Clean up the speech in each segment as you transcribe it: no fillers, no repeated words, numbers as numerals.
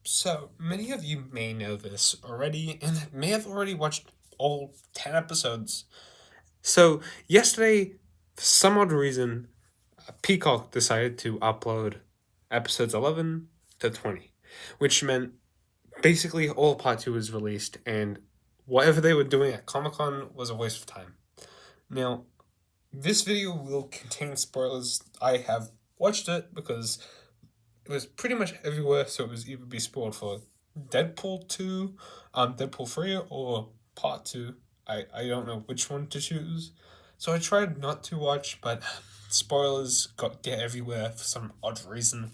So, many of you may know this already and may have already watched all 10 episodes. So, yesterday, for some odd reason, Peacock decided to upload episodes 11 to 20, which meant basically all part 2 was released, and whatever they were doing at Comic Con was a waste of time. Now, this video will contain spoilers. I have watched it because it was pretty much everywhere, so it was either be spoiled for Deadpool 2, Deadpool 3, or Part 2. I don't know which one to choose. So I tried not to watch, but spoilers get everywhere for some odd reason.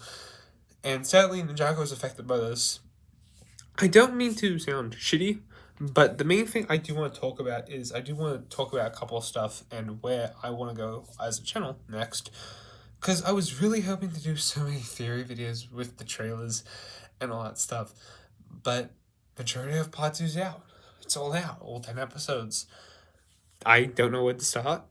And sadly, Ninjago is affected by this. I don't mean to sound shitty, but the main thing I do want to talk about is I do want to talk about a couple of stuff and where I want to go as a channel next. Because I was really hoping to do so many theory videos with the trailers and all that stuff. But majority of part 2's out. It's all out, all 10 episodes. I don't know where to start.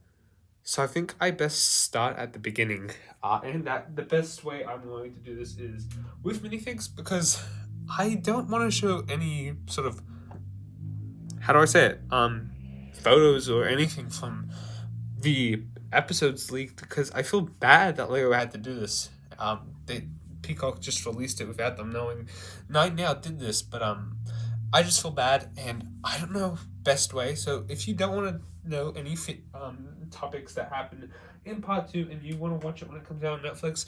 So I think I best start at the beginning. And that the best way I'm going to do this is with minifigs, because I don't want to show any sort of, how do I say it? Photos or anything from the episodes leaked, because I feel bad that Lego had to do this. They Peacock just released it without them knowing. Nine Now did this, but I just feel bad, and I don't know best way. So if you don't want to know any topics that happen in part 2, and you want to watch it when it comes out on Netflix,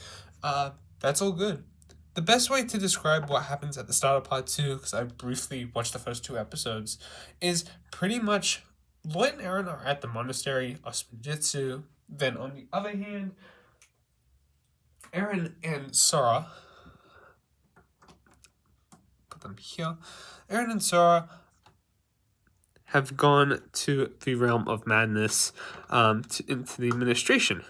that's all good. The best way to describe what happens at the start of part 2, because I briefly watched the first 2 episodes, is pretty much Lloyd and Aaron are at the monastery of Spinjitzu. Then on the other hand, Aaron and Sora, put them here, Aaron and Sora have gone to the realm of madness, into the administration.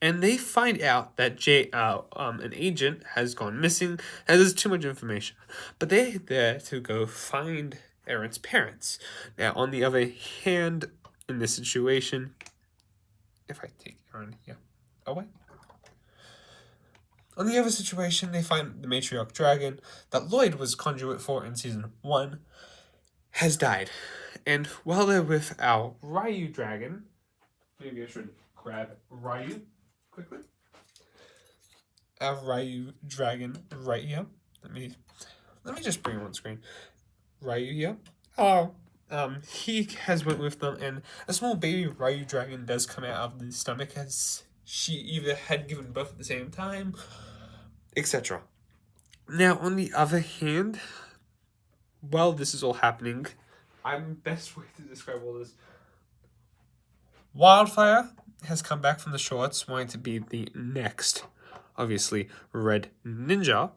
And they find out that an agent has gone missing, and there's too much information. But they're there to go find Aaron's parents. Now, on the other hand, in this situation, if I take Aaron here away. On the other situation, they find the matriarch dragon that Lloyd was conduit for in season 1 has died. And while they're with our Ryu dragon, maybe I should grab Ryu quickly. Our Ryu dragon right here. Let me just bring him on screen. Ryu here. Oh, he has went with them, and a small baby Ryu dragon does come out of the stomach, as she either had given birth at the same time, etc. Now, on the other hand, while this is all happening, I'm best way to describe all this. Wildfire has come back from the shorts, wanting to be the next, obviously, Red Ninja,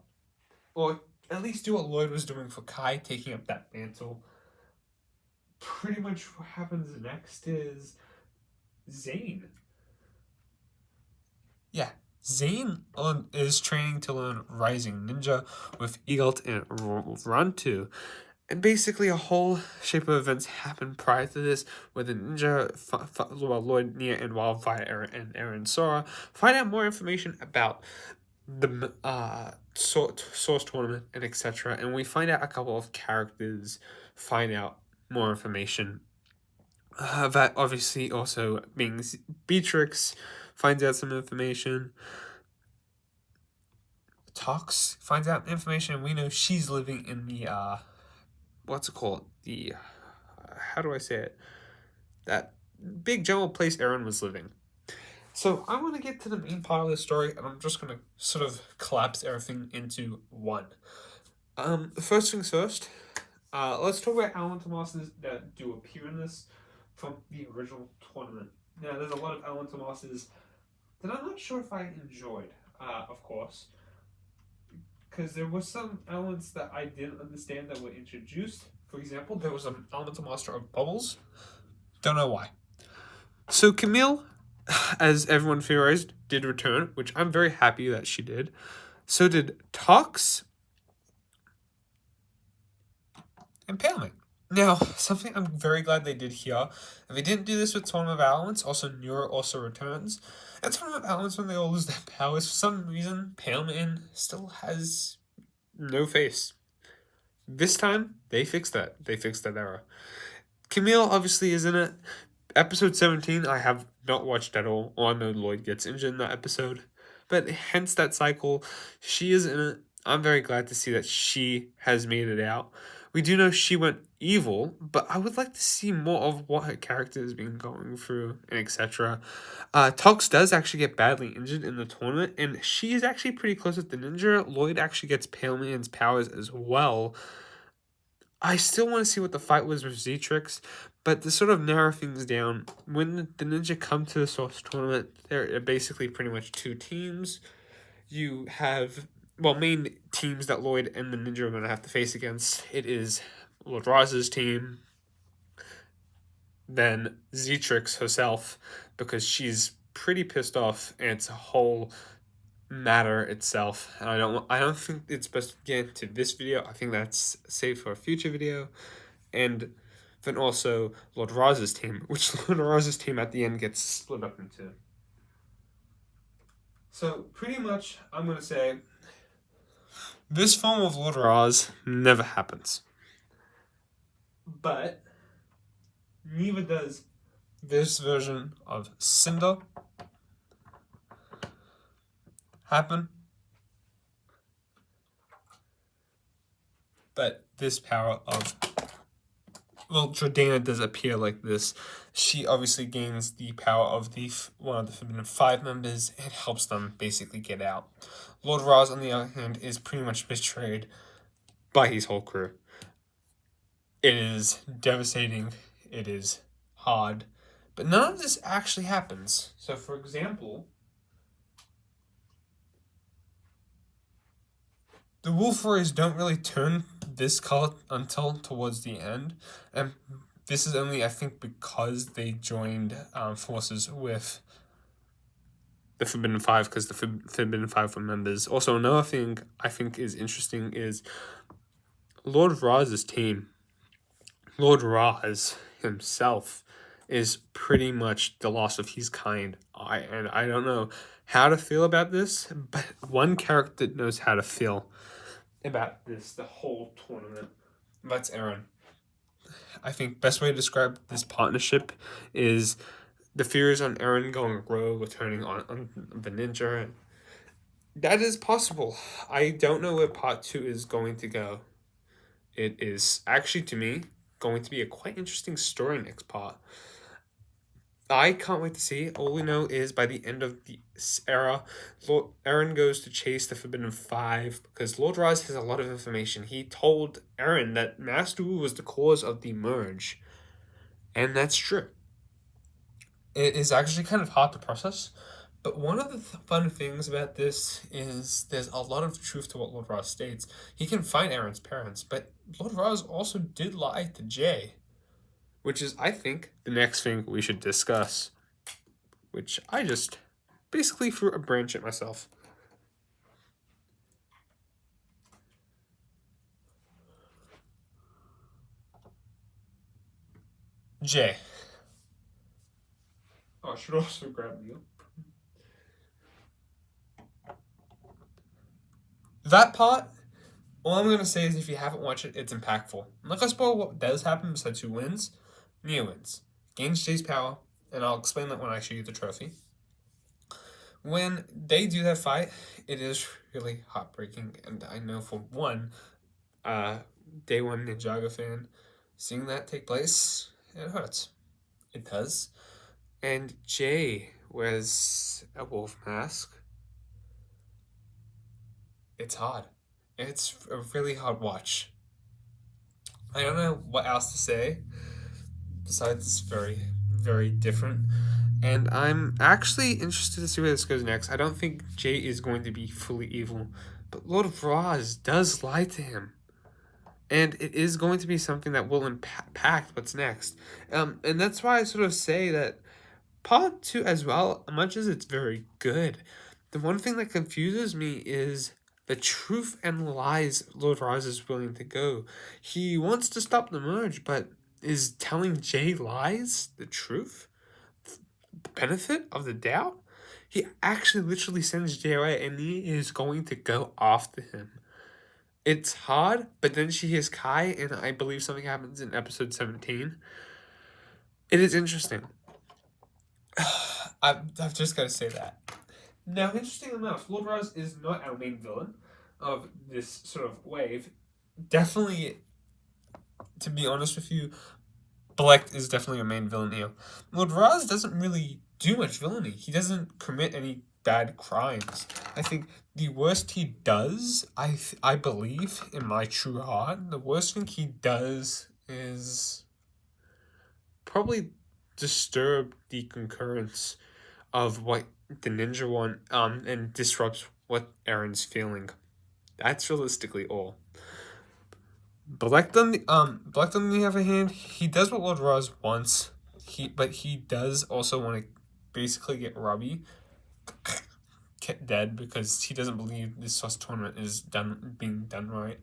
or at least do what Lloyd was doing for Kai, taking up that mantle. Pretty much what happens next is Zane. Yeah, Zane is training to learn Rising Ninja with Egalt and Rantu. And basically, a whole shape of events happened prior to this, where the ninja, Lloyd, Nia, and Wildfire, and Aaron Sora find out more information about the Source Tournament and etc. And we find out a couple of characters find out more information. That obviously also being Beatrix finds out some information. Tox finds out information. We know she's living in the what's it called? The how do I say it? That big general place Aaron was living. So I want to get to the main part of the story, and I'm just gonna sort of collapse everything into one. First things first. Let's talk about elemental monsters that do appear in this from the original tournament. Now, there's a lot of elemental monsters that I'm not sure if I enjoyed. Of course, because there were some elements that I didn't understand that were introduced. For example, there was an elemental monster of bubbles. Don't know why. So Camille, as everyone theorized, did return, which I'm very happy that she did. So did Tox and Palmet. Now, something I'm very glad they did here, and they didn't do this with Tournament of Elements, also Neuro also returns. And Tournament of Elements, when they all lose their powers, for some reason, Palmet still has no face. This time, they fixed that. They fixed that error. Camille obviously is in it. Episode 17, I have not watched at all. I know Lloyd gets injured in that episode. But hence that cycle, she is in it. I'm very glad to see that she has made it out. We do know she went evil, but I would like to see more of what her character has been going through and etc. Tox does actually get badly injured in the tournament, and she is actually pretty close with the ninja. Lloyd actually gets Pale Man's powers as well. I still want to see what the fight was with Zetrix, but to sort of narrow things down, when the Ninja come to the Source Tournament, there are basically pretty much two teams. You have, well, main teams that Lloyd and the Ninja are going to have to face against. It is Lord Roz's team, then Zetrix herself, because she's pretty pissed off, and it's a whole matter itself. And I don't think it's best to get into this video. I think that's saved for a future video. And then also Lord Roz's team, which Lord Roz's team at the end gets split up into. So pretty much I'm gonna say this film of Lord Roz never happens. But neither does this version of Cinder happen. But this power of, well, Jordana does appear like this. She obviously gains the power of the one of the Forbidden Five members and helps them basically get out. Lord Roz, on the other hand, is pretty much betrayed by his whole crew. It is devastating. It is hard. But none of this actually happens. So, for example, the wolf rays don't really turn this color until towards the end. And this is only, I think, because they joined forces with the Forbidden Five, because the Forbidden Five were members. Also, another thing I think is interesting is Lord Roz's team. Lord Roz himself is pretty much the loss of his kind. I don't know how to feel about this, but one character knows how to feel about this the whole tournament. That's Aaron. I think best way to describe this partnership is the fears on Aaron going rogue or turning on the ninja. That is possible. I don't know where part 2 is going to go. It is actually, to me, going to be a quite interesting story next part. I can't wait to see. All we know is by the end of this era, Aaron goes to chase the Forbidden Five because Lord Roz has a lot of information. He told Aaron that Master Wu was the cause of the merge. And that's true. It is actually kind of hard to process. But one of the fun things about this is there's a lot of truth to what Lord Roz states. He can find Aaron's parents, but Lord Roz also did lie to Jay. Which is, I think, the next thing we should discuss. Which I just basically threw a branch at myself. Jay. Oh, I should also grab you. That part, all I'm going to say is if you haven't watched it, it's impactful. I'm not going to spoil what does happen besides who wins. Nia wins. Gains Jay's power, and I'll explain that when I show you the trophy. When they do that fight, it is really heartbreaking, and I know for one, day one Ninjago fan, seeing that take place, it hurts. It does. And Jay wears a wolf mask. It's hard. It's a really hard watch. I don't know what else to say besides it's very, very different. And I'm actually interested to see where this goes next. I don't think Jay is going to be fully evil, but Lord Roz does lie to him. And it is going to be something that will impact what's next. And that's why I sort of say that part 2 as well, much as it's very good, the one thing that confuses me is the truth and lies Lord Roz is willing to go. He wants to stop the merge, but is telling Jay lies the truth? The benefit of the doubt? He actually literally sends Jay away, and he is going to go after him. It's hard, but then she hears Kai, and I believe something happens in episode 17. It is interesting. I've just got to say that. Now, interesting enough, Lord Raz is not our main villain of this sort of wave. Definitely, to be honest with you, Black is definitely a main villain here. Lord Raz doesn't really do much villainy. He doesn't commit any bad crimes. I think the worst he does, I believe, in my true heart, the worst thing he does is probably disturb the concurrence of what the ninja want, and disrupts what Aaron's feeling. That's realistically all. Black on the other hand, he does what Lord Raz wants. But he does also want to basically get Robbie dead because he doesn't believe this sauce tournament is being done right.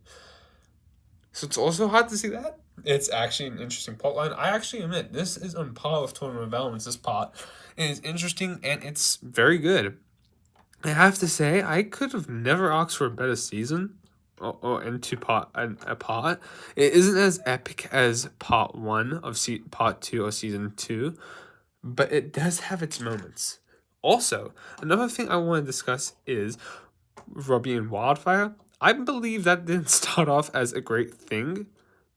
So it's also hard to see that. It's actually an interesting plotline. I actually admit this is on par with Tournament of Elements. This part is interesting and it's very good. I have to say, I could have never asked for a better season, or into a part. It isn't as epic as part 1 of part 2 of season 2, but it does have its moments. Also, another thing I want to discuss is Robbie and Wildfire. I believe that didn't start off as a great thing,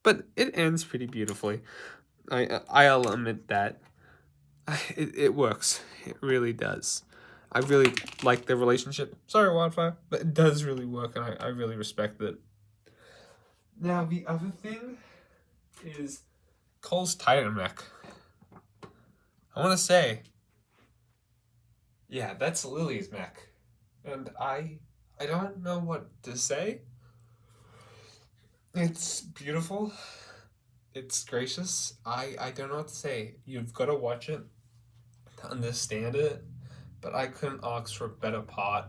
but it ends pretty beautifully. I'll admit that. It works. It really does. I really like their relationship. Sorry, Wildfire, but it does really work, and I really respect it. Now, the other thing is Cole's Titan mech. I want to say, yeah, that's Lily's mech. And I don't know what to say. It's beautiful. It's gracious. I don't know what to say. You've got to watch it to understand it. But I couldn't ask for a better part.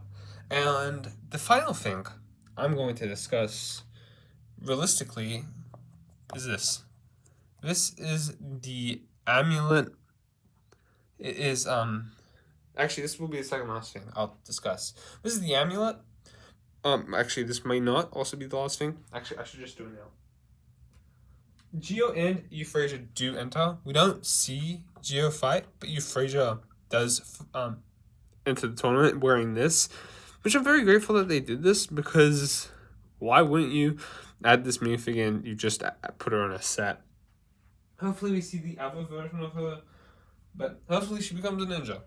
And the final thing I'm going to discuss realistically is this. This is the amulet. It is actually this will be the second last thing I'll discuss. This is the amulet. Actually this may not also be the last thing. Actually I should just do it now. Geo and Euphrasia do enter. We don't see Geo fight, but Euphrasia does into the tournament wearing this, which I'm very grateful that they did this, because why wouldn't you add this minifigure and you just put her on a set? Hopefully we see the other version of her, but hopefully she becomes a ninja.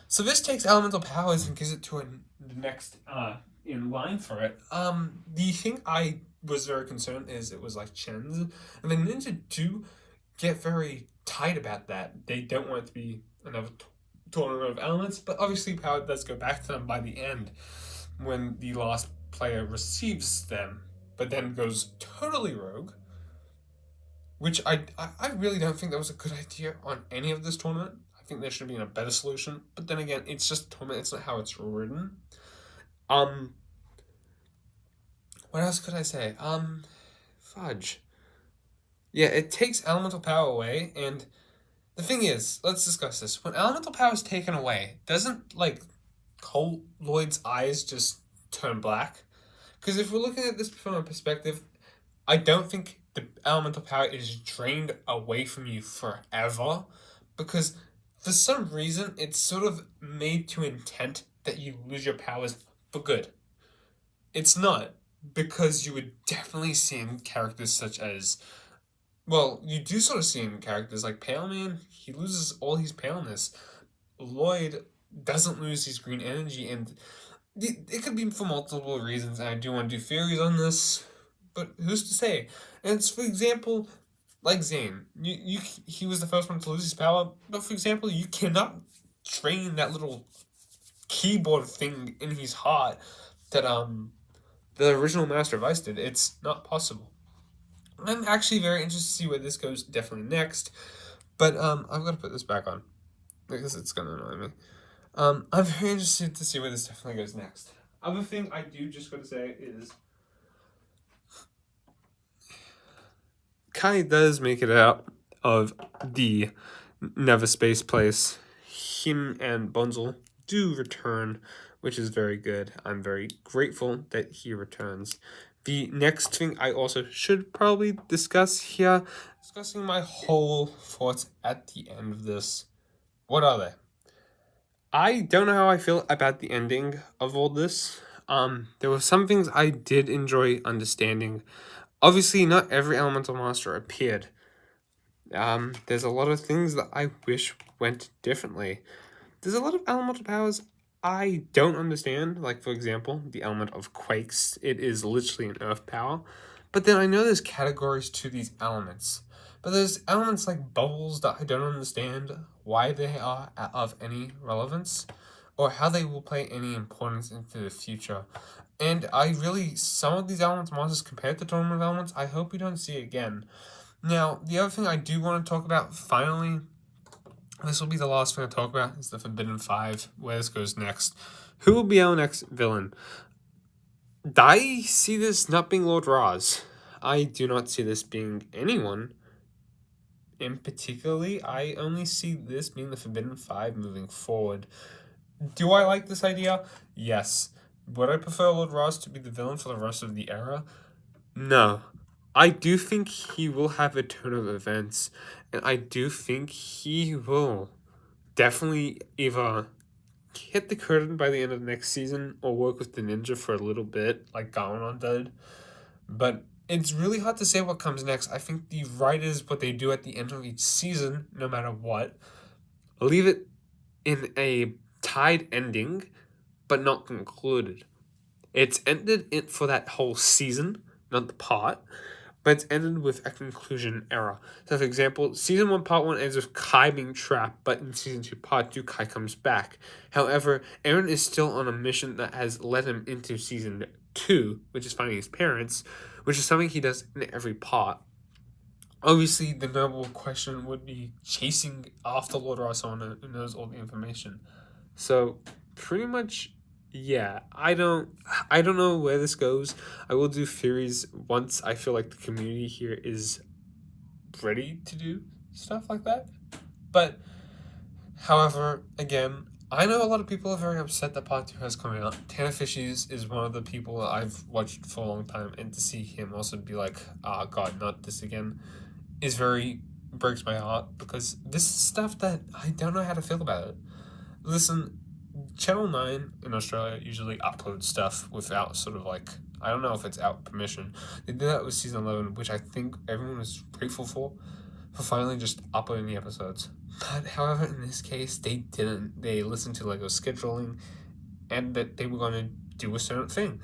So this takes elemental powers and gives it to the next in line for it. The thing I was very concerned is it was like Chen's, and the ninja do get very tight about that. They don't want it to be another tournament of elements, but obviously power does go back to them by the end when the last player receives them, but then goes totally rogue, which I really don't think that was a good idea on any of this tournament. I think there should have been a better solution, but then again, it's just a tournament, it's not how it's written. What else could I say? Fudge. Yeah, it takes elemental power away, and the thing is, let's discuss this. When elemental power is taken away, doesn't, like, Cole Lloyd's eyes just turn black? Because if we're looking at this from a perspective, I don't think the elemental power is drained away from you forever, because for some reason, it's sort of made to intent that you lose your powers for good. It's not, because you would definitely see in characters such as, well, you do sort of see in characters like Pale Man, he loses all his paleness. Lloyd doesn't lose his green energy, and it could be for multiple reasons, and I do want to do theories on this, but who's to say? And it's, for example, like Zane. He was the first one to lose his power, but for example, you cannot train that little keyboard thing in his heart that the original Master of Ice did. It's not possible. I'm actually very interested to see where this goes definitely next, but I've got to put this back on because it's going to annoy me. I'm very interested to see where this definitely goes next. Other thing I do just got to say is Kai does make it out of the Never Space place. Him and Bunzel do return, which is very good. I'm very grateful that he returns. The next thing I also should probably discuss here, discussing my whole thoughts at the end of this. What are they? I don't know how I feel about the ending of all this. There were some things I did enjoy understanding. Obviously, not every elemental monster appeared. There's a lot of things that I wish went differently. There's a lot of elemental powers I don't understand. Like, for example, the element of quakes. It is literally an earth power. But then I know there's categories to these elements. But there's elements like bubbles that I don't understand why they are of any relevance or how they will play any importance into the future. And some of these elements monsters compared to tournament elements, I hope we don't see again. Now, the other thing I do want to talk about, finally, this will be the last thing I talk about, is the Forbidden Five, where this goes next. Who will be our next villain? I see this not being Lord Raz. I do not see this being anyone. In particularly, I only see this being the Forbidden Five moving forward. Do I like this idea? Yes. Would I prefer Lord Raz to be the villain for the rest of the era? No. I do think he will have a turn of events, and I do think he will definitely either hit the curtain by the end of the next season or work with the ninja for a little bit, like Gaonon did. But it's really hard to say what comes next. I think the writers, what they do at the end of each season, no matter what, leave it in a tied ending, but not concluded. It's ended for that whole season, not the part, but it's ended with a conclusion error. So, for example, Season 1, Part 1 ends with Kai being trapped, but in Season 2, Part 2, Kai comes back. However, Eren is still on a mission that has led him into Season 2, which is finding his parents, which is something he does in every part. Obviously, the noble question would be chasing after Lord Rasana, who knows all the information. So, pretty much, yeah, I don't know where this goes. I will do theories once I feel like the community here is ready to do stuff like that. But, however, again, I know a lot of people are very upset that Part 2 has come out. Tanner Fishies is one of the people that I've watched for a long time, and to see him also be like, God, not this again, breaks my heart, because this is stuff that I don't know how to feel about it. Listen, Channel 9 in Australia usually uploads stuff without sort of like, I don't know if it's out permission. They did that with Season 11, which I think everyone was grateful for finally just uploading the episodes. But however, in this case, they didn't. They listened to Lego scheduling and that they were going to do a certain thing.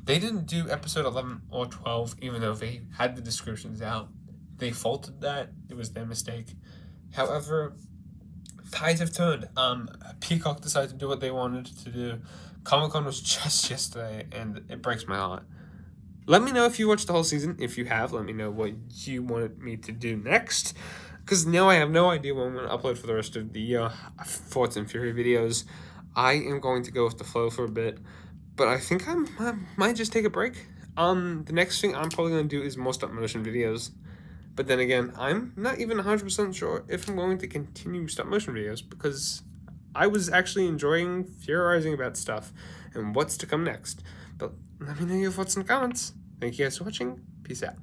They didn't do episode 11 or 12, even though they had the descriptions out. They faulted that. It was their mistake. However, tides have turned. Peacock decided to do what they wanted to do. Comic-Con was just yesterday, and it breaks my heart. Let me know if you watched the whole season. If you have, let me know what you wanted me to do next. Because now I have no idea what I'm going to upload for the rest of the year. Thoughts and Fury videos. I am going to go with the flow for a bit. But I think I might just take a break. The next thing I'm probably going to do is more stop motion videos. But then again, I'm not even 100% sure if I'm going to continue stop motion videos, because I was actually enjoying theorizing about stuff and what's to come next. But let me know your thoughts in the comments. Thank you guys for watching. Peace out.